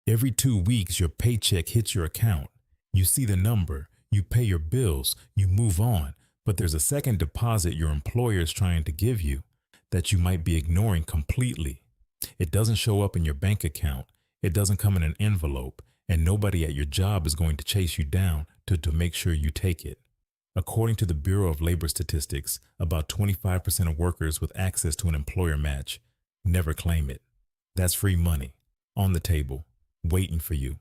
Every 2 weeks, your paycheck hits your account. You see the number, you pay your bills, you move on, but there's a second deposit your employer is trying to give you that you might be ignoring completely. It doesn't show up in your bank account, it doesn't come in an envelope, and nobody at your job is going to chase you down to make sure you take it. According to the Bureau of Labor Statistics, about 25% of workers with access to an employer match never claim it. That's free money on the table, waiting for you.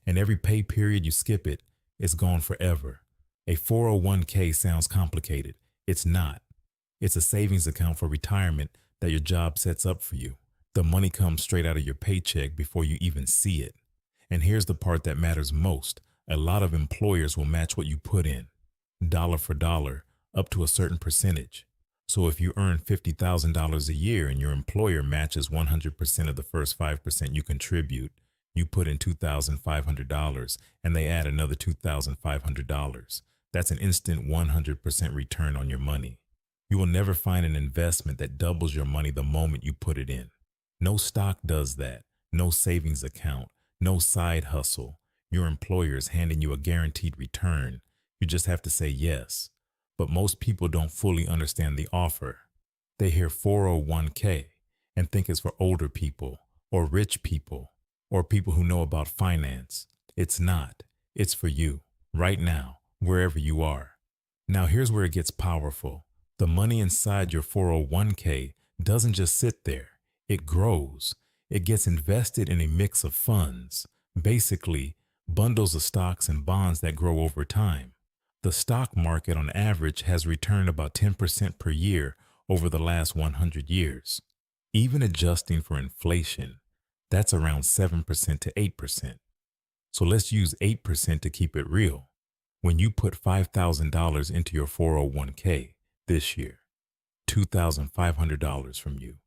And every pay period you skip it, it's gone forever. A 401k sounds complicated. It's not. It's a savings account for retirement that your job sets up for you. The money comes straight out of your paycheck before you even see it. And here's the part that matters most. A lot of employers will match what you put in, dollar for dollar, up to a certain percentage. So if you earn $50,000 a year and your employer matches 100% of the first 5% you contribute, you put in $2,500 and they add another $2,500. That's an instant 100% return on your money. You will never find an investment that doubles your money the moment you put it in. No stock does that. No savings account. No side hustle. Your employer is handing you a guaranteed return. You just have to say yes. But most people don't fully understand the offer. They hear 401k and think it's for older people or rich people or people who know about finance. It's not. It's for you, right now, wherever you are. Now here's where it gets powerful. The money inside your 401k doesn't just sit there. It grows. It gets invested in a mix of funds, basically bundles of stocks and bonds that grow over time. The stock market on average has returned about 10% per year over the last 100 years. Even adjusting for inflation, that's around 7% to 8%. So let's use 8% to keep it real. When you put $5,000 into your 401k this year, $2,500 from you,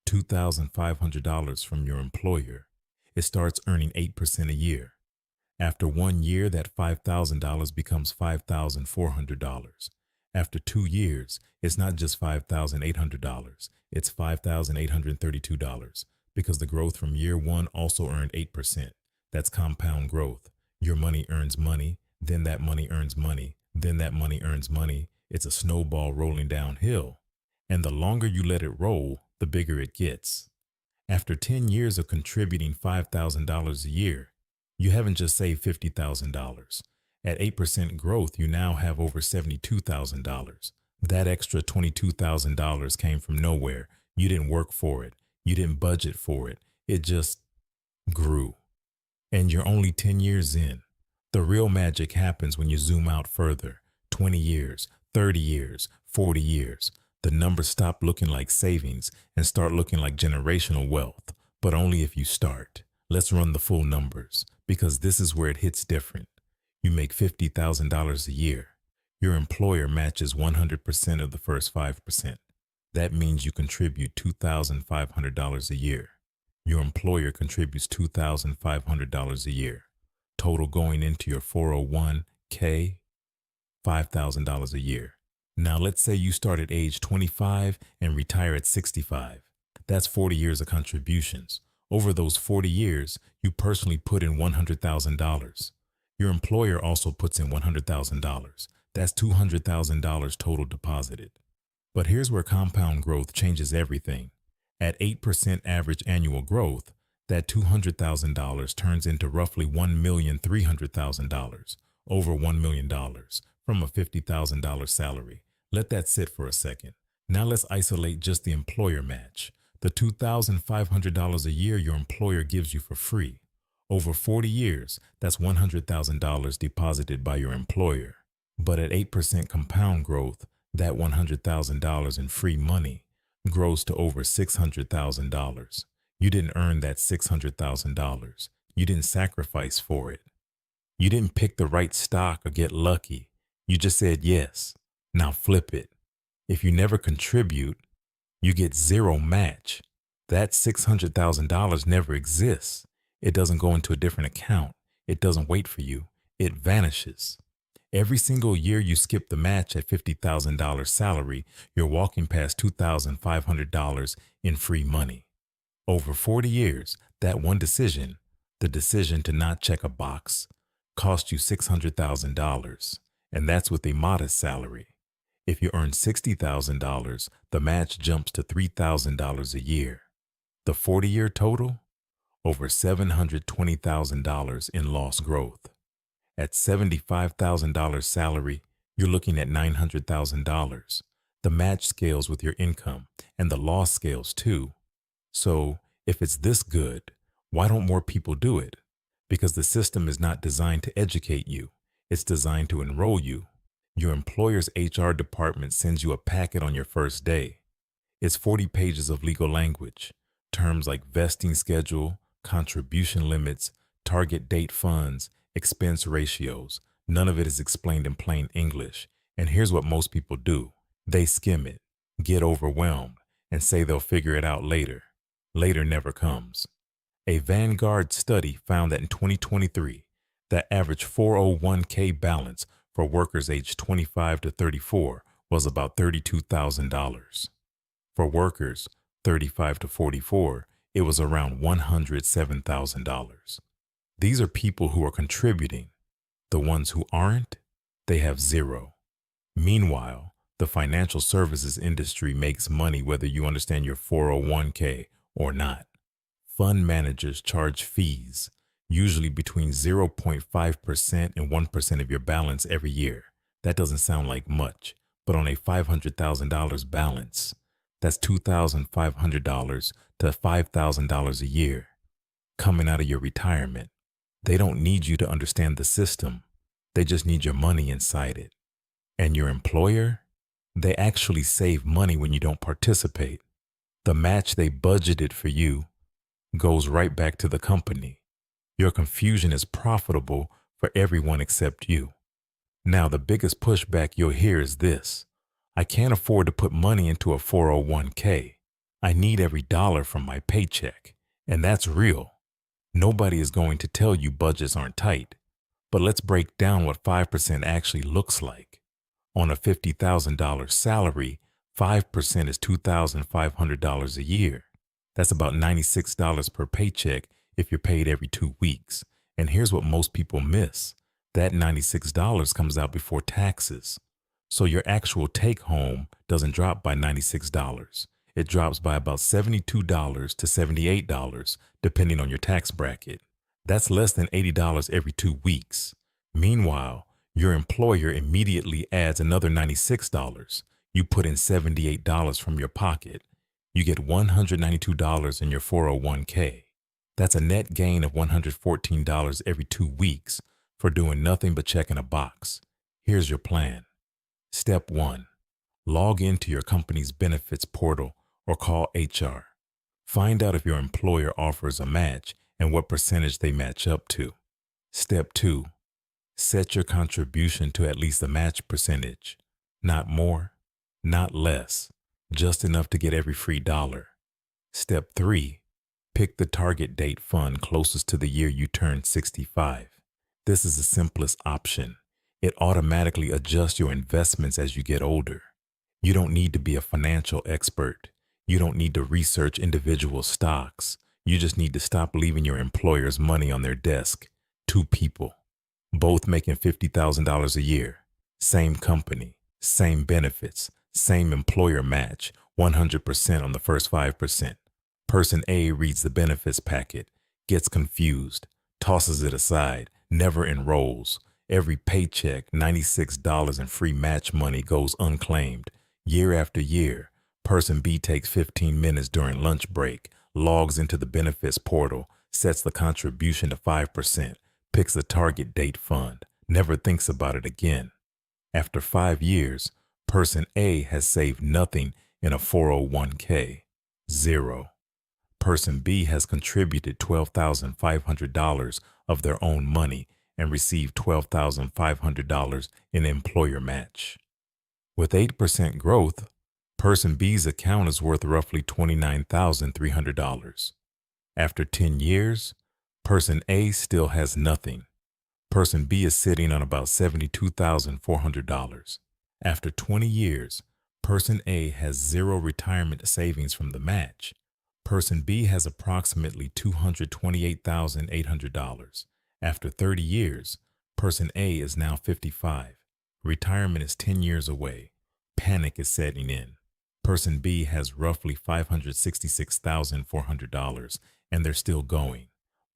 $2,500 from your employer, it starts earning 8% a year. After 1 year, that $5,000 becomes $5,400. After 2 years, it's not just $5,800, it's $5,832 because the growth from year one also earned 8%. That's compound growth. Your money earns money, then that money earns money, then that money earns money. It's a snowball rolling downhill. And the longer you let it roll, the bigger it gets. After 10 years of contributing $5,000 a year, you haven't just saved $50,000. At 8% growth, you now have over $72,000. That extra $22,000 came from nowhere. You didn't work for it. You didn't budget for it. It just grew. And you're only 10 years in. The real magic happens when you zoom out further. 20 years, 30 years, 40 years. The numbers stop looking like savings and start looking like generational wealth, but only if you start. Let's run the full numbers, because this is where it hits different. You make $50,000 a year. Your employer matches 100% of the first 5%. That means you contribute $2,500 a year. Your employer contributes $2,500 a year. Total going into your 401k, $5,000 a year. Now let's say you start at age 25 and retire at 65. That's 40 years of contributions. Over those 40 years, you personally put in $100,000. Your employer also puts in $100,000. That's $200,000 total deposited. But here's where compound growth changes everything. At 8% average annual growth, that $200,000 turns into roughly $1,300,000, over $1 million from a $50,000 salary. Let that sit for a second. Now let's isolate just the employer match. The $2,500 a year your employer gives you for free. Over 40 years, that's $100,000 deposited by your employer. But at 8% compound growth, that $100,000 in free money grows to over $600,000. You didn't earn that $600,000. You didn't sacrifice for it. You didn't pick the right stock or get lucky. You just said yes. Now flip it. If you never contribute, you get zero match. That $600,000 never exists. It doesn't go into a different account. It doesn't wait for you. It vanishes. Every single year you skip the match at $50,000 salary, you're walking past $2,500 in free money. Over 40 years, that one decision, The decision to not check a box cost you $600,000, and that's with a modest salary. If you earn $60,000, the match jumps to $3,000 a year. The 40-year total? Over $720,000 in lost growth. At $75,000 salary, you're looking at $900,000. The match scales with your income, and the loss scales too. So, if it's this good, why don't more people do it? Because the system is not designed to educate you. It's designed to enroll you. Your employer's HR department sends you a packet on your first day. It's 40 pages of legal language, terms like vesting schedule, contribution limits, target date funds, expense ratios. None of it is explained in plain English. And here's what most people do. They skim it, get overwhelmed, and say they'll figure it out later. Later never comes. A Vanguard study found that in 2023, the average 401k balance for workers aged 25 to 34 was about $32,000. For workers 35 to 44, it was around $107,000. These are people who are contributing. The ones who aren't, they have zero. Meanwhile, the financial services industry makes money whether you understand your 401k or not. Fund managers charge fees, usually between 0.5% and 1% of your balance every year. That doesn't sound like much, but on a $500,000 balance, that's $2,500 to $5,000 a year coming out of your retirement. They don't need you to understand the system. They just need your money inside it. And your employer? They actually save money when you don't participate. The match they budgeted for you goes right back to the company. Your confusion is profitable for everyone except you. Now, the biggest pushback you'll hear is this: I can't afford to put money into a 401k. I need every dollar from my paycheck. And that's real. Nobody is going to tell you budgets aren't tight. But let's break down what 5% actually looks like. On a $50,000 salary, 5% is $2,500 a year. That's about $96 per paycheck if you're paid every 2 weeks. And here's what most people miss. That $96 comes out before taxes. So your actual take home doesn't drop by $96. It drops by about $72 to $78, depending on your tax bracket. That's less than $80 every 2 weeks. Meanwhile, your employer immediately adds another $96. You put in $78 from your pocket. You get $192 in your 401k. That's a net gain of $114 every 2 weeks for doing nothing but checking a box. Here's your plan. Step 1. Log into your company's benefits portal or call HR. Find out if your employer offers a match and what percentage they match up to. Step 2. Set your contribution to at least the match percentage. Not more, not less, just enough to get every free dollar. Step 3. Pick the target date fund closest to the year you turn 65. This is the simplest option. It automatically adjusts your investments as you get older. You don't need to be a financial expert. You don't need to research individual stocks. You just need to stop leaving your employer's money on their desk. 2 people, both making $50,000 a year. Same company, same benefits, same employer match, 100% on the first 5%. Person A reads the benefits packet, gets confused, tosses it aside, never enrolls. Every paycheck, $96 in free match money goes unclaimed. Year after year, person B takes 15 minutes during lunch break, logs into the benefits portal, sets the contribution to 5%, picks the target date fund, never thinks about it again. After 5 years, person A has saved nothing in a 401k. Zero. Person B has contributed $12,500 of their own money and received $12,500 in employer match. With 8% growth, person B's account is worth roughly $29,300. After 10 years, person A still has nothing. Person B is sitting on about $72,400. After 20 years, person A has zero retirement savings from the match. Person B has approximately $228,800. After 30 years, person A is now 55. Retirement is 10 years away. Panic is setting in. Person B has roughly $566,400 and they're still going.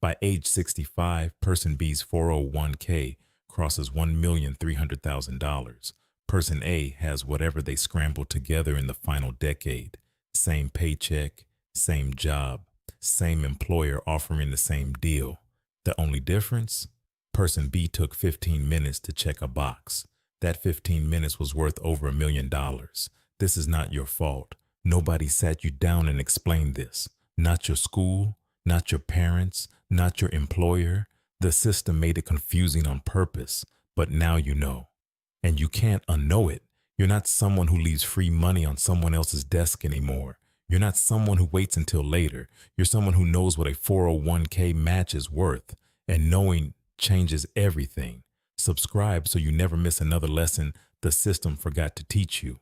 By age 65, person B's 401k crosses $1,300,000. Person A has whatever they scrambled together in the final decade. Same paycheck, same job, same employer offering the same deal. The only difference? Person B took 15 minutes to check a box. That 15 minutes was worth over $1 million. This is not your fault. Nobody sat you down and explained this. Not your school, not your parents, not your employer. The system made it confusing on purpose, but now you know. And you can't unknow it. You're not someone who leaves free money on someone else's desk anymore. You're not someone who waits until later. You're someone who knows what a 401k match is worth, and knowing changes everything. Subscribe so you never miss another lesson the system forgot to teach you.